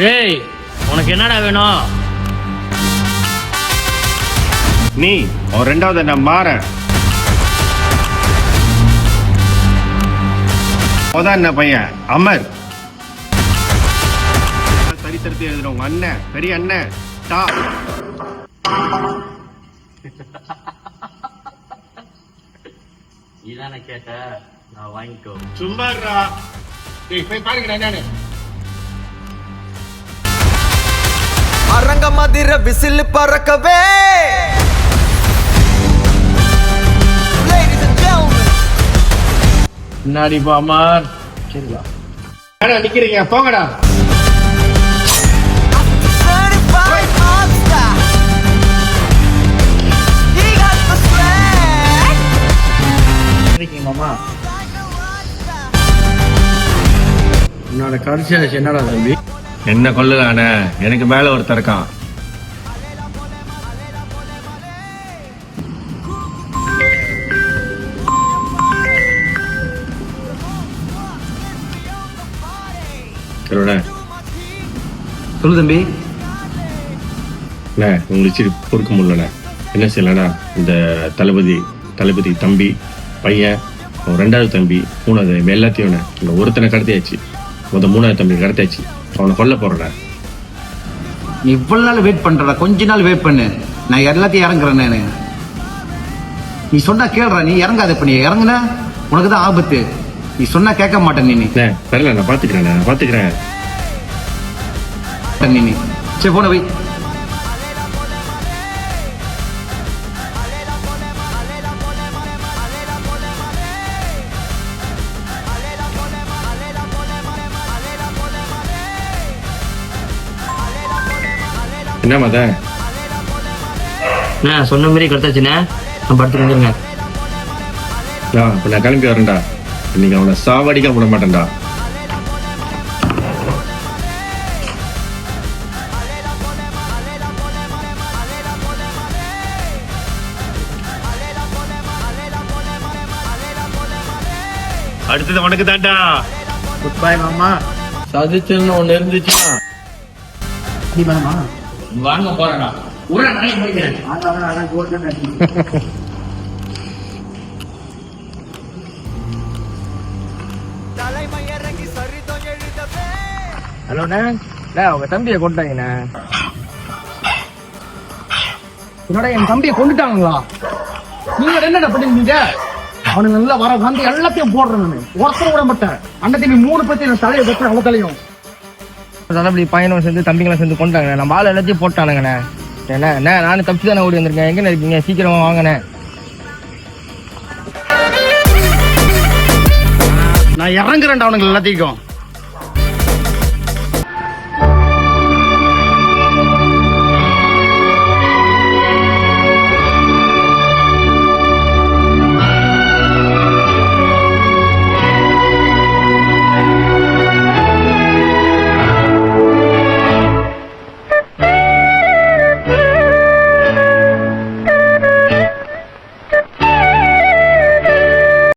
ஏய், உனக்கு என்னடா வேணும்? நீ அவன் ரெண்டாவது நான் மாறேன். என்ன பையன் அமர் சரித்திரத்தை எழுதுற உங்க அண்ணன் பெரிய அண்ணன் டா. இதான கேட்ட, நான் வாங்கிக்கோ. சும்மாடா. போய் பாருங்க என்னன்னு. அரங்க மதிர விசில் பறக்கவே. முன்னாடி போ அமர். சரிடா. நிக்கிறீங்க போங்கடா. மாமா, உன்னோட கடைசி என்னடா தம்பி? என்ன கொள்ளலான எனக்கு மேல ஒருத்தர் இருக்கான். சொல்லு தம்பி. உங்களுக்கு பொறுக்க முடியலண்ணே. என்ன செய்யலண்ணா, இந்த தளபதி தம்பி பையன், ரெண்டாவது தம்பி, மூணாவது எல்லாத்தையும் இந்த ஒருத்தனை கடத்தியாச்சு. மூணாவது தம்பி கடத்தியாச்சு. அவனை கொல்ல போறேன். நீ இவ்வளவு நாள் வெயிட் பண்றடா, கொஞ்ச நாள் வெயிட் பண்ணு. நான் எல்லாத்தையும் இறங்குறேன். நானு நீ சொன்னா கேள்றா, நீ இறங்காத. இப்ப நீ இறங்குன உனக்கு தான் ஆபத்து. நீ சொன்னா கேட்க மாட்டேன். நீ தெரியல, நான் பாத்துக்கிறேன். நீ சரி போன வை. என்ன மத சொன்ன மாதிரி கொடுத்தாச்சுண்ணே. நான் படுத்துருங்க. இப்ப நான் கிளம்பி வரேன்டா. இன்னைக்கு அவனை சாவடிக்க விட மாட்டேன்டா. அடுத்தது உனக்கு தான்டா. குட் பை மாமா. சதிச்சுன்னு ஒண்ணு இருந்துச்சுன்னா நீ வேணாமா? வாங்க போறேன்டா. ஹலோண்ணே, உங்க தம்பியை கொண்டாங்கண்ணே. என்னோட என் தம்பியை கொண்டுட்டாங்களா? நீங்க என்னடா பண்ணிருந்தீங்க? அவனு நல்லா வர வந்து எல்லாத்தையும் போடுறேன். ஒருத்தர விட மாட்டேன். அண்ணன் தம்பி 3 பேர்த்தையும் தலையை வைக்கிறேன். அவங்க தலையும் தளபதி பையனும் சேர்ந்து தம்பிங்களும் சேர்ந்து கொண்டாங்க. நம்ம ஆள் எல்லாத்தையும் போட்டானுங்கண்ணே. என்ன நானும் தப்பி தானே ஓடி வந்திருக்கேன். எங்க இருக்கீங்க? சீக்கிரமா வாங்கண்ணே. நான் இறங்குறேன்டா அவனுங்க எல்லாத்தையும்.